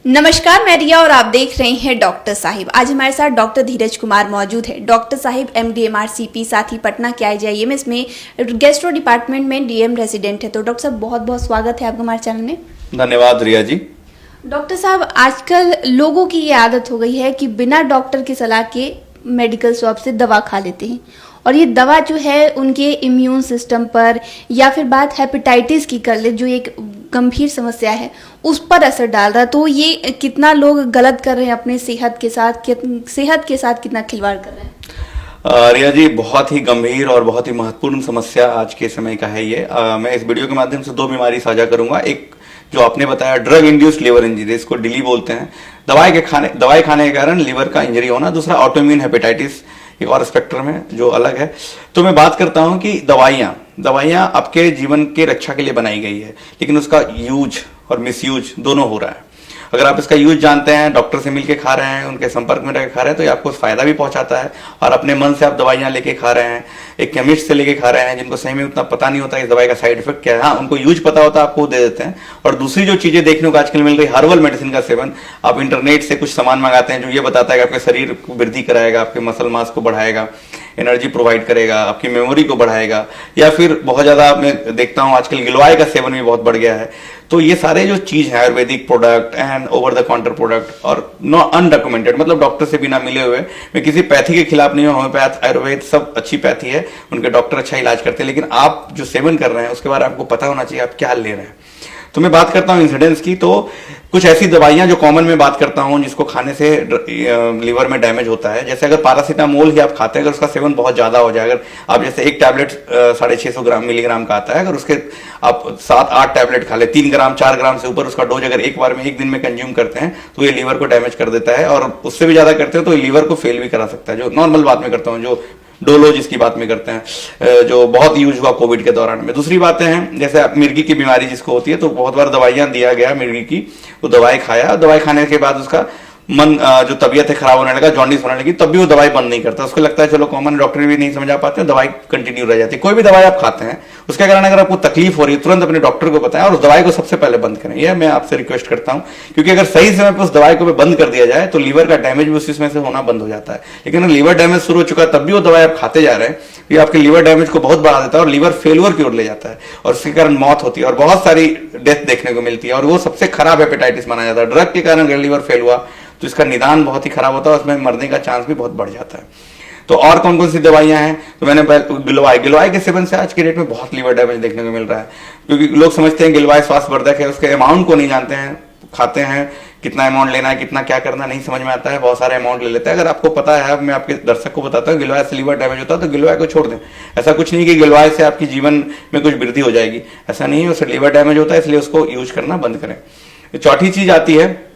नमस्कार, मैं रिया और आप देख रहे हैं डॉक्टर साहिब। आज हमारे साथ डॉक्टर धीरज कुमार मौजूद है। डॉक्टर साहिब MD/MRCP, साथ ही पटना के IGIMS में गैस्ट्रो डिपार्टमेंट में DM रेजिडेंट है। तो डॉक्टर साहब, बहुत बहुत स्वागत है आपका हमारे चैनल में। धन्यवाद रिया जी। डॉक्टर साहब, आजकल लोगों की ये आदत हो गई है कि बिना डॉक्टर की सलाह के मेडिकल शॉप से दवा खा लेते हैं, और ये दवा जो है उनके इम्यून सिस्टम पर, या फिर बात हेपेटाइटिस की कर ले जो एक गंभीर समस्या है, उस पर असर डाल रहा है। तो ये कितना लोग गलत कर रहे हैं अपने सेहत के साथ कितना खिलवाड़ कर रहे हैं। रिया जी, बहुत ही गंभीर और बहुत ही महत्वपूर्ण समस्या आज के समय का है ये। मैं इस वीडियो के माध्यम से 2 बीमारी साझा करूंगा। एक जो आपने बताया, ड्रग इंड्यूस्ड लिवर इंजरी, इसको डिली बोलते हैं, दवाई खाने के कारण लिवर का इंजरी होना। दूसरा ऑटोइम्यून हेपेटाइटिस, एक और स्पेक्ट्रम है जो अलग है। तो मैं बात करता हूं कि दवाइयां आपके जीवन के रक्षा के लिए बनाई गई है, लेकिन उसका यूज और मिसयूज दोनों हो रहा है। अगर आप इसका यूज जानते हैं, डॉक्टर से मिलके खा रहे हैं, उनके संपर्क में रहकर खा रहे हैं, तो ये आपको फायदा भी पहुंचाता है। और अपने मन से आप दवाइयां लेके खा रहे हैं, एक केमिस्ट से लेके खा रहे हैं, जिनको सही में उतना पता नहीं होता इस दवाई का साइड इफेक्ट क्या है। हाँ, उनको यूज पता होता है, आपको दे देते हैं। और दूसरी जो चीजें देखने को आजकल मिल रही, हर्बल मेडिसिन का सेवन। आप इंटरनेट से कुछ सामान मंगाते हैं जो ये बताता है कि आपके शरीर को वृद्धि कराएगा, आपके मसल मास को बढ़ाएगा, एनर्जी प्रोवाइड करेगा, आपकी मेमोरी को बढ़ाएगा। या फिर बहुत ज्यादा मैं देखता हूं आजकल गिलोय का सेवन भी बहुत बढ़ गया है। तो ये सारे जो चीज है, Ayurvedic product and over the counter product और नो अनडॉक्यूमेंटेड, मतलब डॉक्टर से बिना मिले हुए, मैं किसी पैथी के खिलाफ नहीं हूं। होम्योपैथ, आयुर्वेद सब अच्छी पैथी है, उनके डॉक्टर अच्छा इलाज करते हैं, लेकिन आप जो सेवन कर रहे हैं उसके बारे में आपको पता होना चाहिए आप क्या ले रहे हैं। तो मैं बात करता हूं इंसिडेंस की। तो कुछ ऐसी दवाइयां जो कॉमन में बात करता हूं जिसको खाने से लीवर में डैमेज होता है, जैसे अगर पैरासीटामोल ही आप खाते हैं, अगर उसका सेवन बहुत ज्यादा हो जाए, अगर आप जैसे एक टैबलेट 650 मिलीग्राम का आता है, अगर उसके आप 7-8 टैबलेट खा ले, 3 ग्राम 4 ग्राम से ऊपर उसका डोज अगर एक बार में एक दिन में कंज्यूम करते हैं, तो ये लीवर को डैमेज कर देता है। और उससे भी ज्यादा करते हैं तो ये लीवर को फेल भी करा सकता है। जो नॉर्मल बात में करता हूँ, जो डोलो जिसकी बात में करते हैं, जो बहुत यूज हुआ कोविड के दौरान में। दूसरी बातें हैं, जैसे मिर्गी की बीमारी जिसको होती है, तो बहुत बार दवाइयां दिया गया मिर्गी की, वो दवाई खाया, दवाई खाने के बाद उसका मन जो तबीयत है खराब होने लगा, जॉन्डिस होने लगी, तब भी वो दवाई बंद नहीं करता। उसको लगता है चलो कॉमन डॉक्टर भी नहीं समझा पाते, दवाई कंटिन्यू रह जाती है। कोई भी दवाई आप खाते हैं उसके कारण अगर आपको तकलीफ हो रही है, तुरंत अपने डॉक्टर को बताएं और उस दवाई को सबसे पहले बंद करें। यह मैं आपसे रिक्वेस्ट करता हूं, क्योंकि अगर सही समय पर उस दवाई को बंद कर दिया जाए तो लीवर का डैमेज भी उसी समय से होना बंद हो जाता है। लेकिन अगर लीवर डैमेज शुरू हो चुका है तब भी वो दवाई आप खाते जा रहे हैं, ये आपके लीवर डैमेज को बहुत बढ़ा देता है और लीवर फेलियर की ओर ले जाता है, और इसके कारण मौत होती है और बहुत सारी डेथ देखने को मिलती है। और वो सबसे खराब हेपेटाइटिस माना जाता है। ड्रग के कारण अगर लीवर फेल हुआ तो इसका निदान बहुत ही खराब होता है, उसमें मरने का चांस भी बहुत बढ़ जाता है। तो और कौन कौन सी दवाइयां हैं, तो मैंने गिलोय के सेवन से आज के डेट में बहुत लीवर डैमेज देखने को मिल रहा है। क्योंकि लोग समझते हैं गिलोय स्वास्थ्यवर्धक है, उसके अमाउंट को नहीं जानते हैं, खाते हैं, कितना अमाउंट लेना है, कितना क्या करना नहीं समझ में आता है, बहुत सारे अमाउंट ले लेते हैं। अगर आपको पता है, मैं आपके दर्शक को बताता हूँ, गिलोय से लीवर डैमेज होता है तो गिलोय को छोड़ दें। ऐसा कुछ नहीं कि गिलोय से आपकी जीवन में कुछ वृद्धि हो जाएगी, ऐसा नहीं है। उससे लीवर डैमेज होता है, इसलिए उसको यूज करना बंद करें। चौथी चीज आती है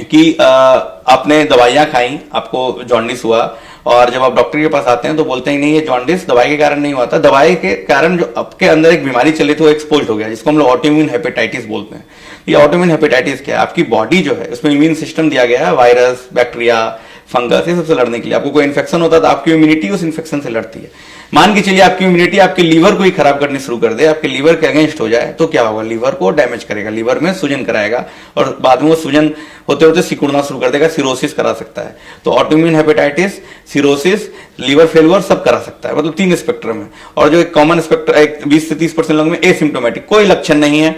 कि आपने दवाइयां खाई, आपको जॉन्डिस हुआ, और जब आप डॉक्टर के पास आते हैं तो बोलते हैं नहीं, ये जॉन्डिस दवाई के कारण नहीं हुआ था, दवाई के कारण जो आपके अंदर एक बीमारी चली थी वो एक्सपोज हो गया, जिसको हम लोग ऑटोइम्यून हेपेटाइटिस बोलते हैं। ये ऑटोइम्यून हेपेटाइटिस क्या है? आपकी बॉडी जो है उसमें इम्यून सिस्टम दिया गया है, वायरस, बैक्टीरिया, फंगस, ये सबसे लड़ने के लिए। आपको कोई इन्फेक्शन होता है तो आपकी इम्यूनिटी उस इन्फेक्शन से लड़ती है। मान के चलिए आपकी इम्यूनिटी आपके लीवर को ही खराब करनी शुरू कर दे, आपके लीवर के अगेंस्ट हो जाए, तो क्या होगा? लीवर को डैमेज करेगा, लीवर में सूजन कराएगा, और बाद में वो सूजन होते होते सिकुड़ना शुरू कर देगा, सिरोसिस करा सकता है। तो autoimmune hepatitis, cirrhosis, liver failure सब करा सकता है। मतलब 3 स्पेक्ट्रम है। और जो एक कॉमन स्पेक्ट्रम 20 से 30% लोगों में एसिम्प्टोमेटिक, कोई लक्षण नहीं है,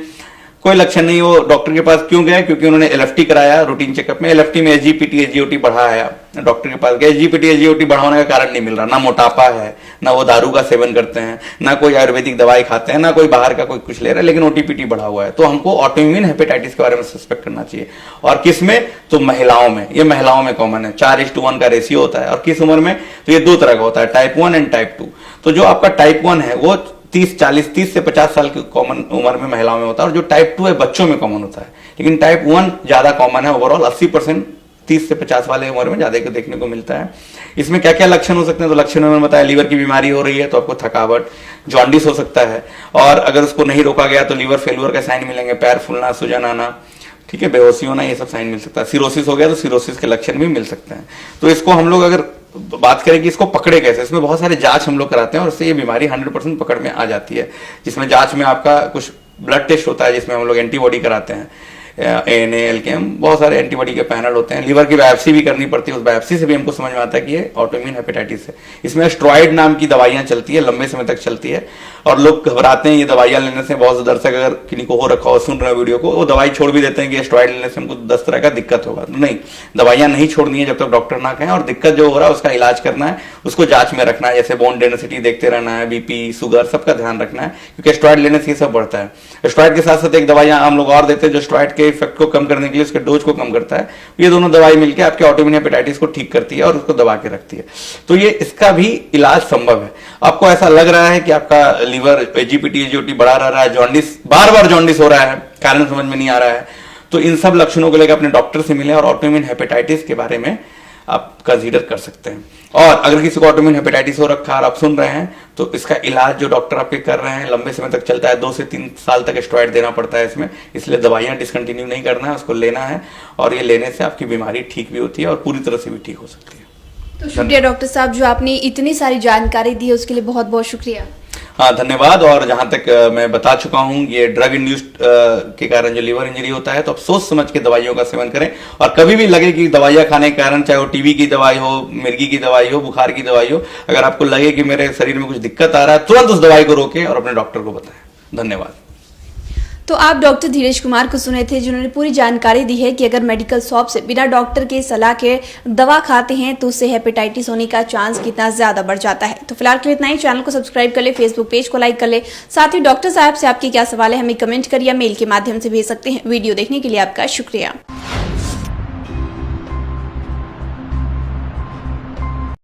कोई लक्षण नहीं। वो डॉक्टर के पास क्यों गए? क्योंकि उन्होंने LFT कराया रूटीन चेकअप में, LFT में SGPT SGOT बढ़ा है, डॉक्टर के पास गए, SGPT SGOT बढ़ाने का कारण नहीं मिल रहा। ना मोटापा है, ना वो दारू का सेवन करते हैं, ना कोई आयुर्वेदिक दवाई खाते हैं, ना कोई बाहर का कोई कुछ ले रहा है, लेकिन OTPT बढ़ा हुआ है। तो हमको ऑटोइम्यून हेपेटाइटिस के बारे में सस्पेक्ट करना चाहिए। और किस में? तो महिलाओं में। ये महिलाओं में कॉमन है, 4:1 का रेशियो होता है। और किस उम्र में? तो ये 2 तरह का होता है, टाइप 1 एंड टाइप 2। तो जो आपका टाइप 1 है वो 30 से 50 साल की कॉमन उम्र में महिलाओं में होता है, और जो टाइप 2 है बच्चों में कॉमन होता है। लेकिन टाइप 1 ज्यादा कॉमन है, ओवरऑल 80% 30 से 50 वाले उम्र में ज्यादा देखने को मिलता है। इसमें क्या क्या लक्षण हो सकते हैं? तो लक्षण मैंने बताया, लीवर की बीमारी हो रही है तो आपको थकावट, जॉन्डिस हो सकता है, और अगर उसको नहीं रोका गया तो लीवर फेलियर का साइन मिलेंगे, पैर फूलना, सूजन आना, ठीक है, बेहोशी होना, ये सब साइन मिल सकता है। सिरोसिस हो गया तो सिरोसिस के लक्षण भी मिल सकते हैं। तो इसको हम लोग अगर बात करें कि इसको पकड़े कैसे, इसमें बहुत सारे जांच हम लोग कराते हैं और उससे ये बीमारी 100% पकड़ में आ जाती है। जिसमें जांच में आपका कुछ ब्लड टेस्ट होता है, जिसमें हम लोग एंटीबॉडी कराते हैं, ANA, LKM, बहुत सारे एंटीबॉडी के पैनल होते हैं। लीवर की बायोप्सी भी करनी पड़ती है, उस बायोप्सी से भी हमको समझ में आता है कि ये ऑटोइम्यून हेपेटाइटिस है। इसमें स्टेरॉइड नाम की दवाइयां चलती है, लंबे समय तक चलती है, और लोग घबराते हैं ये दवाइयां लेने से। बहुत से दर्शक अगर किन्हीं को हो रखा हो, सुन रहे हैं वीडियो को, वो दवाई छोड़ भी देते हैं कि स्टेरॉइड लेने से हमको 10 तरह का दिक्कत होगा। तो नहीं, दवाइयां नहीं छोड़नी है जब तक डॉक्टर ना कहें, और दिक्कत जो हो रहा है उसका इलाज करना है, उसको जांच में रखना है, जैसे बोन डेंसिटी देखते रहना है, बीपी, शुगर, सबका ध्यान रखना है, क्योंकि स्टेरॉइड लेने से ये सब बढ़ता है। स्टेरॉइड के साथ साथ एक दवाइयां हम लोग और देते हैं जो स्टेरॉइड के इफेक्ट को कम करने के लिए उसके डोज को कम करता है। ये दोनों दवाई मिलकर आपके ऑटोइम्यून हेपेटाइटिस को ठीक करती है और उसको दबा के रखती है। तो ये इसका भी इलाज संभव है। आपको ऐसा लग रहा है कि आपका लीवर एजीपीटी एजीओटी बढ़ा रहा है, जॉन्डिस, बार बार जॉन्डिस हो रहा है, कारण समझ में नहीं आ रहा है, तो इन सब लक्षणों को लेकर अपने डॉक्टर से मिलें और ऑटोइम्यून हेपेटाइटिस के बारे में आप कंसीडर कर सकते हैं। और अगर किसी को ऑटोइम्यून हेपेटाइटिस हो रखा है और आप सुन रहे हैं, तो इसका इलाज जो डॉक्टर आपके कर रहे हैं लंबे समय तक चलता है, 2 से 3 साल तक स्टेरॉइड देना पड़ता है इसमें, इसलिए दवाइयां डिसकंटिन्यू नहीं करना है, उसको लेना है, और ये लेने से आपकी बीमारी ठीक भी होती है और पूरी तरह से भी ठीक हो सकती है। तो शुक्रिया डॉक्टर साहब, जो आपने इतनी सारी जानकारी दी है उसके लिए बहुत बहुत शुक्रिया। हाँ, धन्यवाद। और जहां तक मैं बता चुका हूं, ये ड्रग इंड्यूस्ड के कारण जो लीवर इंजरी होता है, तो आप सोच समझ के दवाइयों का सेवन करें। और कभी भी लगे कि दवाइयां खाने के कारण, चाहे वो टीबी की दवाई हो, मिर्गी की दवाई हो, बुखार की दवाई हो, अगर आपको लगे कि मेरे शरीर में कुछ दिक्कत आ रहा है, तुरंत उस दवाई को रोकें और अपने डॉक्टर को बताएं। धन्यवाद। तो आप डॉक्टर धीरज कुमार को सुने थे, जिन्होंने पूरी जानकारी दी है कि अगर मेडिकल शॉप से बिना डॉक्टर के सलाह के दवा खाते हैं तो उससे हेपेटाइटिस होने का चांस कितना ज्यादा बढ़ जाता है। तो फिलहाल के लिए इतना ही। चैनल को सब्सक्राइब कर ले, फेसबुक पेज को लाइक कर ले, साथ ही डॉक्टर साहब से आपके क्या सवाल है हमें कमेंट करिए, मेल के माध्यम से भेज सकते हैं। वीडियो देखने के लिए आपका शुक्रिया।